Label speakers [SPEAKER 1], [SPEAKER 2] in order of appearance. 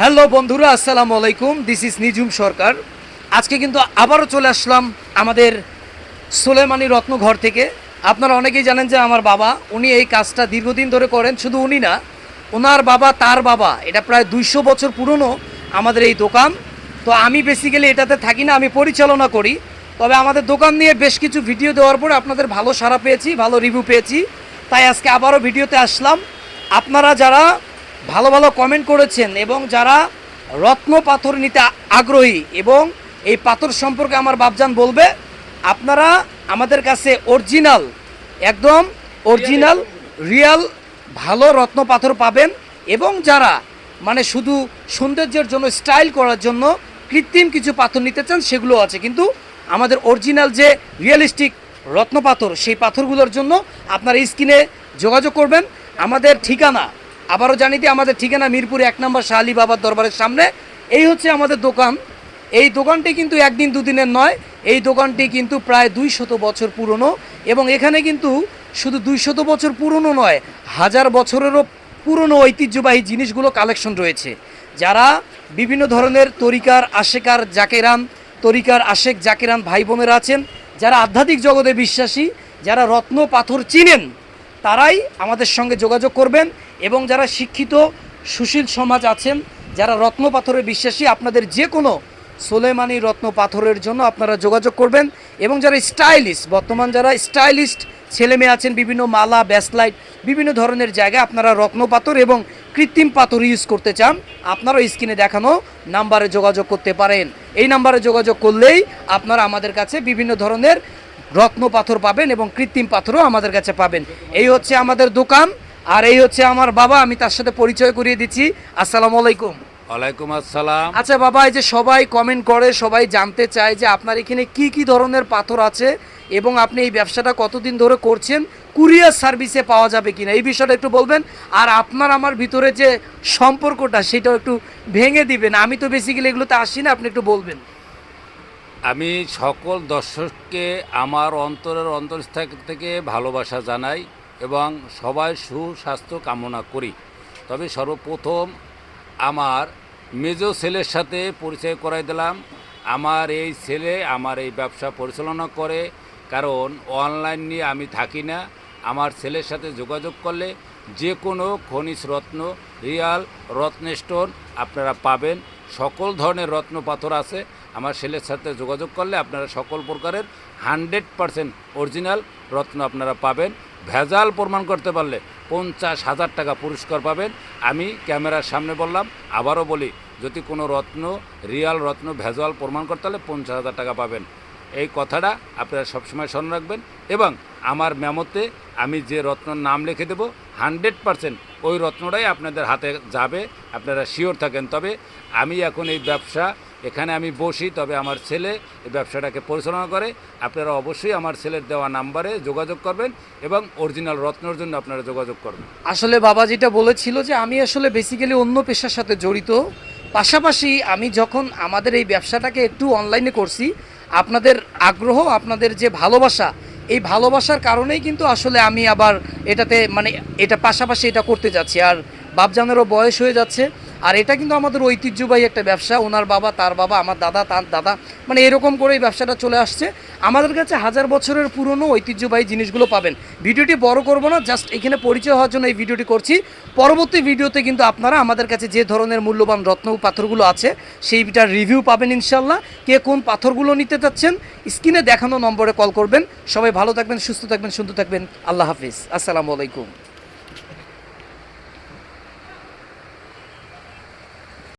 [SPEAKER 1] Hello বন্ধুরা, আসসালামু আলাইকুম। দিস ইজ নিজুম সরকার। আজকে কিন্তু আবারও চলে আসলাম আমাদের সুলেমানি রত্নঘর থেকে। আপনারা অনেকেই জানেন যে আমার বাবা উনি এই কাজটা দীর্ঘদিন ধরে করেন। শুধু উনি না, ওনার বাবা, তার বাবা, এটা প্রায় 200 বছর পুরনো আমাদের এই দোকান। তো আমি বেসিক্যালি এটাতে থাকি না, আমি পরিচালনা করি। তবে আমাদের দোকান নিয়ে বেশ কিছু ভিডিও দেওয়ার পরে আপনাদের ভালো সাড়া পেয়েছি, ভালো রিভিউ পেয়েছি, তাই আজকে আবারও ভিডিওতে আসলাম। আপনারা যারা ভালো ভালো কমেন্ট করেছেন এবং যারা রত্ন পাথর নিতে আগ্রহী এবং এই পাথর সম্পর্কে আমার বাপজান বলবে, আপনারা আমাদের কাছে অরিজিনাল, একদম অরিজিনাল রিয়াল ভালো রত্ন পাথর পাবেন। এবং যারা মানে শুধু সৌন্দর্যের জন্য, স্টাইল করার জন্য কৃত্রিম কিছু পাথর নিতে চান, সেগুলো আছে। কিন্তু আমাদের অরিজিনাল যে রিয়েলিস্টিক রত্ন পাথর, সেই পাথরগুলোর জন্য আপনারা স্ক্রিনে যোগাযোগ করবেন। আমাদের ঠিকানা আবারও জানিয়ে দিই, আমাদের ঠিকানা মিরপুর 1 নম্বর শাহ আলী বাবার দরবারের সামনে। এই হচ্ছে আমাদের দোকান। এই দোকানটি কিন্তু একদিন দুদিনের নয়, এই দোকানটি কিন্তু প্রায় 200 বছর পুরনো। এবং এখানে কিন্তু শুধু 200 বছর পুরনো নয়, 1000 বছরেরও পুরনো ঐতিহ্যবাহী জিনিসগুলো কালেকশন রয়েছে। যারা বিভিন্ন ধরনের তরিকার আশেকার জাকেরান, তরিকার আশেক জাকেরান ভাই বোনেরা আছেন, যারা আধ্যাত্মিক জগতে বিশ্বাসী, যারা রত্ন পাথর চিনেন, তারাই আমাদের সঙ্গে যোগাযোগ করবেন। এবং যারা শিক্ষিত সুশীল সমাজ আছেন, যারা রত্ন পাথরে বিশ্বাসী, আপনাদের যে কোনো সুলেমানি রত্ন পাথরের জন্য আপনারা যোগাযোগ করবেন। এবং যারা স্টাইলিস্ট, বর্তমান যারা স্টাইলিস্ট ছেলে মেয়ে আছেন, বিভিন্ন মালা, ব্যাসলাইট, বিভিন্ন ধরনের জায়গায় আপনারা রত্ন পাথর এবং কৃত্রিম পাথর ইউজ করতে চান, আপনারা স্ক্রিনে দেখানো নাম্বারে যোগাযোগ করতে পারেন। এই নাম্বারে যোগাযোগ করলেই আপনারা আমাদের কাছে বিভিন্ন ধরনের রত্ন পাথর পাবেন এবং কৃত্রিম পাথরও আমাদের কাছে পাবেন। এই হচ্ছে আমাদের দোকান, আর এই হচ্ছে আমার বাবা। আমি তার সাথে পরিচয় করিয়ে দিচ্ছি। আসসালামু আলাইকুম।
[SPEAKER 2] ওয়ালাইকুম আসসালাম।
[SPEAKER 1] আচ্ছা বাবা, এই যে সবাই কমেন্ট করে, সবাই জানতে চায় যে আপনার এখানে কি কি ধরনের পাথর আছে এবং আপনি এই ব্যবসাটা কতদিন ধরে করছেন, কুরিয়ার সার্ভিসে পাওয়া যাবে কিনা, এই বিষয়টা একটু বলবেন। আর আপনার আমার ভিতরে যে সম্পর্কটা, সেটাও একটু ভেঙে দিবেন। আমি তো বেসিক্যালি এগুলোতে আসি না, আপনি একটু বলবেন।
[SPEAKER 2] আমি সকল দর্শককে আমার অন্তরের অন্তরস্থল থেকে ভালোবাসা জানাই এবং সবাই সুস্বাস্থ্য কামনা করি। তবে সর্বপ্রথম আমার মেজ ছেলের সাথে পরিচয় করাই দিলাম। আমার এই ছেলে আমার এই ব্যবসা পরিচালনা করে, কারণ অনলাইন নিয়ে আমি থাকি না। আমার ছেলের সাথে যোগাযোগ করলে যে কোনো খনিজ রত্ন, রিয়াল রত্নস্টোন আপনারা পাবেন। সকল ধরনের রত্ন পাথর আছে। আমার ছেলের সাথে যোগাযোগ করলে আপনারা সকল প্রকারের 100% অরিজিনাল রত্ন আপনারা পাবেন। ভেজাল প্রমাণ করতে পারলে 50,000 টাকা পুরস্কার পাবেন। আমি ক্যামেরার সামনে বললাম, আবারও বলি, যদি কোনো রত্ন, রিয়াল রত্ন ভেজাল প্রমাণ করতে হলে 50,000 টাকা পাবেন। এই কথাটা আপনারা সবসময় স্মরণ রাখবেন। এবং আমার মেমোতে আমি যে রত্নর নাম লিখে দেব, 100% ওই রত্নটাই আপনাদের হাতে যাবে, আপনারা শিওর থাকেন। তবে আমি এখন এই ব্যবসা, এখানে আমি বসি, তবে আমার ছেলে এই ব্যবসাটাকে পরিচালনা করে। আপনারা অবশ্যই আমার ছেলের দেওয়া নাম্বারে যোগাযোগ করবেন এবং অরিজিনাল রত্নর জন্য আপনারা যোগাযোগ করবেন।
[SPEAKER 1] আসলে বাবা যেটা বলেছিল যে আমি আসলে বেসিক্যালি অন্য পেশার সাথে জড়িত, পাশাপাশি আমি যখন আমাদের এই ব্যবসাটাকে একটু অনলাইনে করছি, আপনাদের আগ্রহ, আপনাদের যে ভালোবাসা, এই ভালোবাসার কারণেই কিন্তু আসলে আমি আবার এটাতে মানে এটা পাশাপাশি এটা করতে যাচ্ছি। আর বাপজানেরও বয়স হয়ে যাচ্ছে, আর এটা কিন্তু আমাদের ঐতিহ্যবাহী একটা ব্যবসা। ওনার বাবা, তার বাবা, আমার দাদা, তার দাদা, মানে এরকম করে এই ব্যবসাটা চলে আসছে। আমাদের কাছে 1000 বছরের পুরনো ঐতিহ্যবাহী জিনিসগুলো পাবেন। ভিডিওটি বড় করব না, জাস্ট এখানে পরিচয় হওয়ার জন্য এই ভিডিওটি করছি। পরবর্তী ভিডিওতে কিন্তু আপনারা আমাদের কাছে যে ধরনের মূল্যবান রত্ন পাথরগুলো আছে, সেইটার রিভিউ পাবেন ইনশাল্লাহ। কে কোন পাথরগুলো নিতে চাচ্ছেন, স্ক্রিনে দেখানো নম্বরে কল করবেন। সবাই ভালো থাকবেন, সুস্থ থাকবেন, সুন্দর থাকবেন। আল্লাহ হাফিজ, আসসালামু আলাইকুম।